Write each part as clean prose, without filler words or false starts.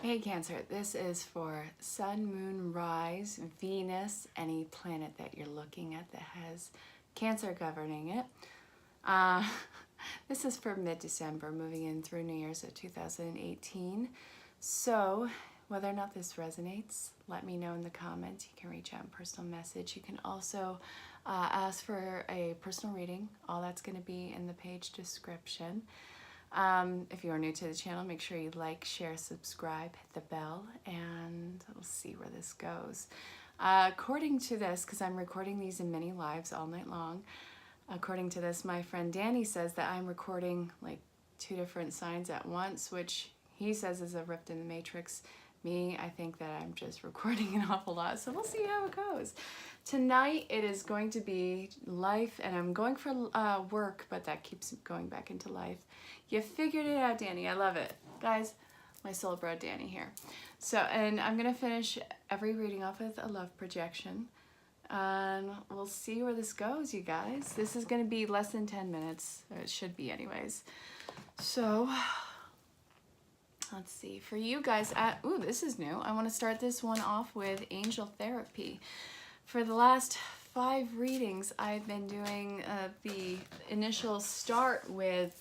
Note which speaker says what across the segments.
Speaker 1: Hey Cancer, this is for Sun, Moon, Rise, Venus, any planet that you're looking at that has Cancer governing it. This is for mid-December, moving in through New Year's of 2018. So whether or not this resonates, let me know in the comments. You can reach out in personal message. You can also ask for a personal reading. All that's going to be in the page description. If you are new to the channel, make sure you like, share, subscribe, hit the bell, and we'll see where this goes. According to this, because I'm recording these in mini lives all night long, according to this, my friend Danny says that I'm recording like 2 different signs at once, which he says is a rift in the matrix. Me, I think that I'm just recording an awful lot, so we'll see how it goes. Tonight it is going to be life, and I'm going for work, but that keeps going back into life. You figured it out, Danny. I love it. Guys, my soul bro Danny here. So, and I'm going to finish every reading off with a love projection. And we'll see where this goes, you guys. This is going to be less than 10 minutes. Or it should be anyways. So, let's see. For you guys, ooh, this is new. I want to start this one off with angel therapy. For the last 5 readings, I've been doing the initial start with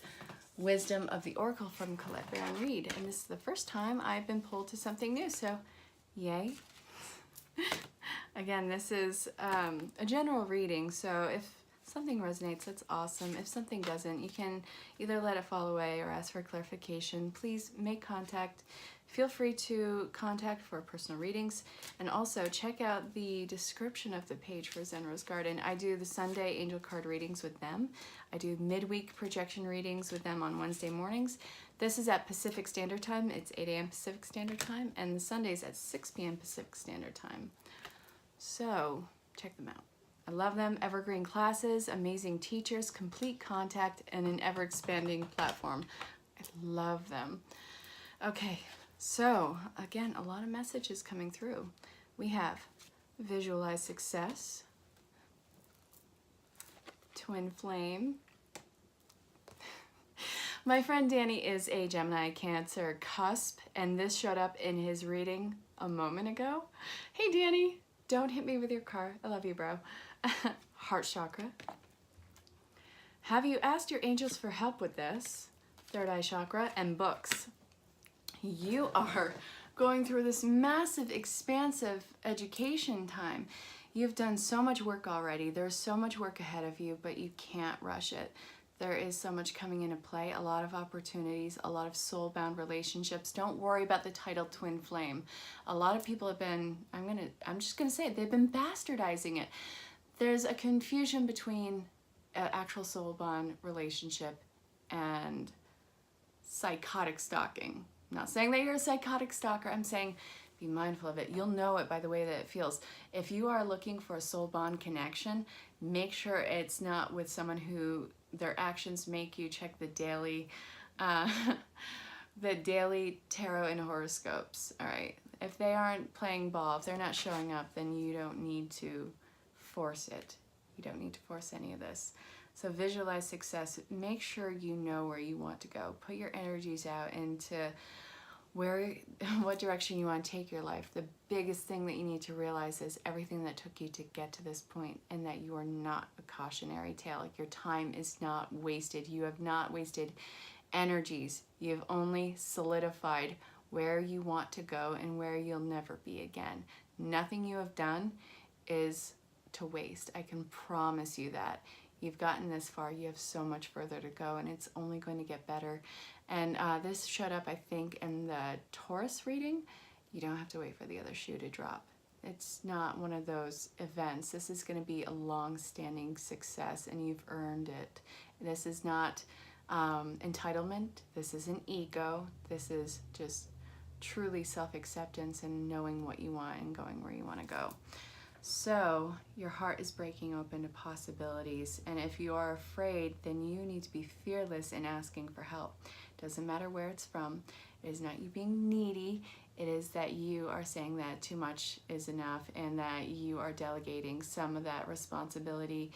Speaker 1: Wisdom of the Oracle from Colette Baron Reed, and this is the first time I've been pulled to something new, so yay. Again, this is a general reading, so if something resonates, that's awesome. If something doesn't, you can either let it fall away or ask for clarification. Please make contact. Feel free to contact for personal readings, and also check out the description of the page for Zen Rose Garden. I do the Sunday angel card readings with them. I do midweek projection readings with them on Wednesday mornings. This is at Pacific Standard Time. It's 8 a.m. Pacific Standard Time, and the Sundays at 6 p.m. Pacific Standard Time. So check them out. I love them. Evergreen classes, amazing teachers, complete contact, and an ever-expanding platform. I love them. Okay. So, again, a lot of messages coming through. We have visualize success, twin flame. My friend Danny is a Gemini Cancer cusp, and this showed up in his reading a moment ago. Hey, Danny, don't hit me with your car. I love you, bro. Heart chakra. Have you asked your angels for help with this? Third eye chakra and books. You are going through this massive, expansive education time. You've done so much work already. There's so much work ahead of you, but you can't rush it. There is so much coming into play, a lot of opportunities, a lot of soul-bound relationships. Don't worry about the title twin flame. A lot of people have been, I'm just gonna say it, they've been bastardizing it. There's a confusion between an actual soul-bound relationship and psychotic stalking. I'm not saying that you're a psychotic stalker. I'm saying be mindful of it. You'll know it by the way that it feels. If you are looking for a soul bond connection, make sure it's not with someone who their actions make you check the daily tarot and horoscopes. All right. If they aren't playing ball, if they're not showing up, then you don't need to force it. You don't need to force any of this. So visualize success. Make sure you know where you want to go. Put your energies out into what direction you want to take your life. The biggest thing that you need to realize is everything that took you to get to this point, and that you are not a cautionary tale. Like, your time is not wasted. You have not wasted energies. You have only solidified where you want to go and where you'll never be again. Nothing you have done is to waste. I can promise you that. You've gotten this far, you have so much further to go, and it's only going to get better. And this showed up, I think, in the Taurus reading. You don't have to wait for the other shoe to drop. It's not one of those events. This is going to be a long-standing success, and you've earned it. This is not entitlement. This isn't ego. This is just truly self-acceptance and knowing what you want and going where you want to go. So your heart is breaking open to possibilities, and if you are afraid, then you need to be fearless in asking for help. Doesn't matter where it's from. It is not you being needy. It is that you are saying that too much is enough, and that you are delegating some of that responsibility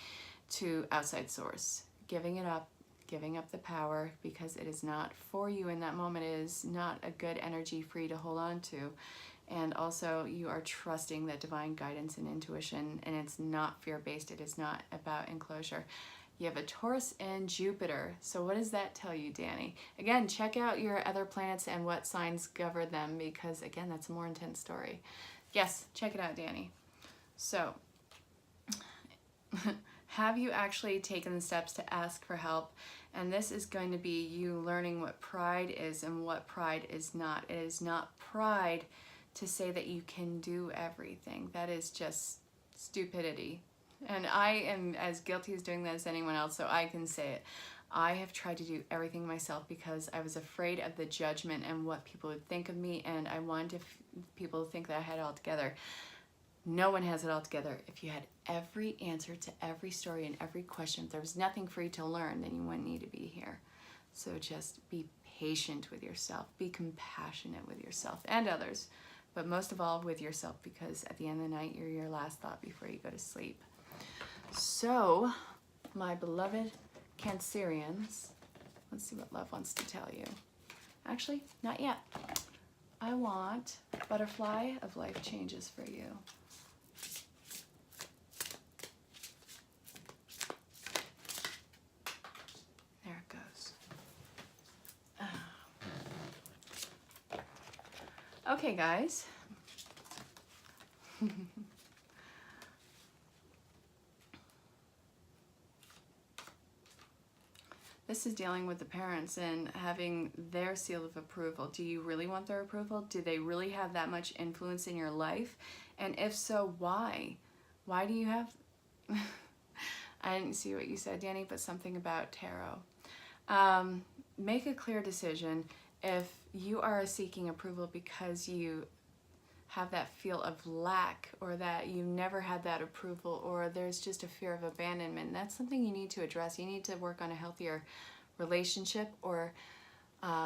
Speaker 1: to outside source, giving it up, giving up the power because it is not for you in that moment. It is not a good energy for you to hold on to. And also you are trusting that divine guidance and intuition, and it's not fear-based. It is not about enclosure. You have a Taurus and Jupiter. So what does that tell you, Danny? Again, check out your other planets and what signs govern them, because again, that's a more intense story. Yes, check it out, Danny. So have you actually taken the steps to ask for help? And this is going to be you learning what pride is and what pride is not. It is not pride to say that you can do everything. That is just stupidity. And I am as guilty as doing that as anyone else, so I can say it. I have tried to do everything myself because I was afraid of the judgment and what people would think of me, and I wanted people to think that I had it all together. No one has it all together. If you had every answer to every story and every question, if there was nothing for you to learn, then you wouldn't need to be here. So just be patient with yourself. Be compassionate with yourself and others, but most of all with yourself, because at the end of the night, you're your last thought before you go to sleep. So, my beloved Cancerians, let's see what love wants to tell you. Actually, not yet. I want Butterfly of Life Changes for you. There it goes. Okay, guys. This is dealing with the parents and having their seal of approval. Do you really want their approval? Do they really have that much influence in your life? And if so, why? Why do you have... I didn't see what you said, Danny, but something about tarot. Make a clear decision. If you are seeking approval because you have that feel of lack, or that you never had that approval, or there's just a fear of abandonment, that's something you need to address. You need to work on a healthier relationship, or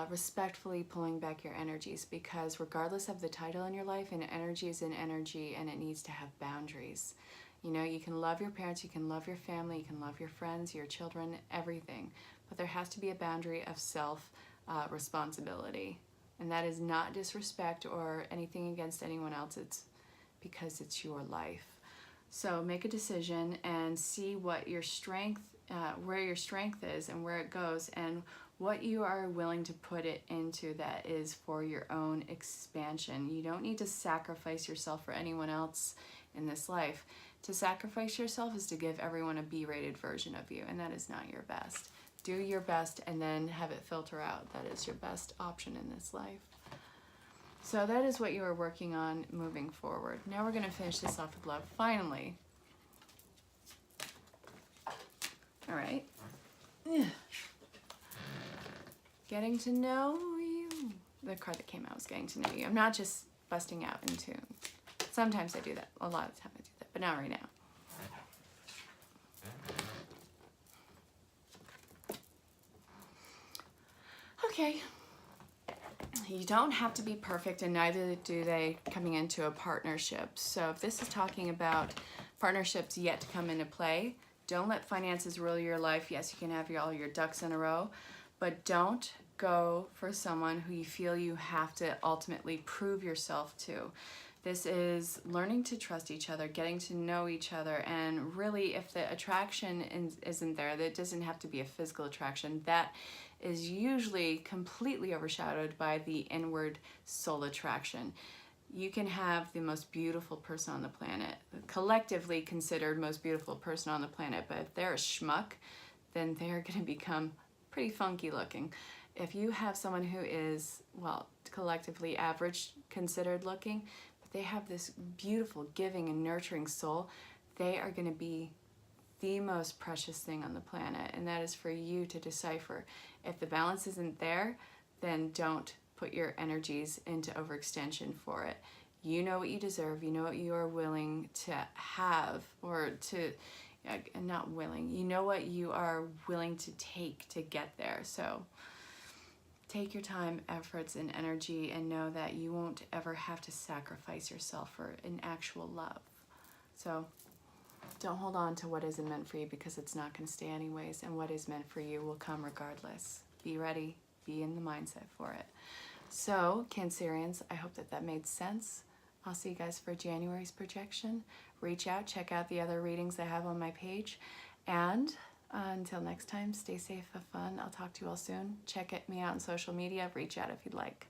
Speaker 1: respectfully pulling back your energies, because regardless of the title in your life, an energy is an energy, and it needs to have boundaries. You know, you can love your parents, you can love your family, you can love your friends, your children, everything, but there has to be a boundary of self responsibility. And that is not disrespect or anything against anyone else. It's because it's your life. So make a decision and see what your strength, where your strength is and where it goes, and what you are willing to put it into that is for your own expansion. You don't need to sacrifice yourself for anyone else in this life. To sacrifice yourself is to give everyone a B-rated version of you, and that is not your best. Do your best and then have it filter out. That is your best option in this life. So that is what you are working on moving forward. Now we're going to finish this off with love. Finally. All right. Getting to know you. The card that came out was getting to know you. I'm not just busting out into... Sometimes I do that. A lot of the time I do that, but not right now. Okay, you don't have to be perfect, and neither do they coming into a partnership. So if this is talking about partnerships yet to come into play, don't let finances rule your life. Yes, you can have all your ducks in a row, but don't go for someone who you feel you have to ultimately prove yourself to. This is learning to trust each other, getting to know each other, and really if the attraction isn't there, that doesn't have to be a physical attraction. That is usually completely overshadowed by the inward soul attraction. You can have the most beautiful person on the planet, collectively considered most beautiful person on the planet, but if they're a schmuck, then they're going to become pretty funky looking. If you have someone who is, well, collectively average considered looking, but they have this beautiful, giving and nurturing soul, they are going to be the most precious thing on the planet, and that is for you to decipher. If the balance isn't there, then don't put your energies into overextension for it. You know what you deserve, you know what you are willing to have, or to, not willing, you know what you are willing to take to get there. So take your time, efforts, and energy, and know that you won't ever have to sacrifice yourself for an actual love. So Don't hold on to what isn't meant for you, because it's not going to stay anyways, and what is meant for you will come regardless. Be ready, be in the mindset for it. So, Cancerians, I hope that that made sense. I'll see you guys for January's projection. Reach out, check out the other readings I have on my page, and until next time, stay safe, have fun. I'll talk to you all soon. Check me out on social media. Reach out if you'd like.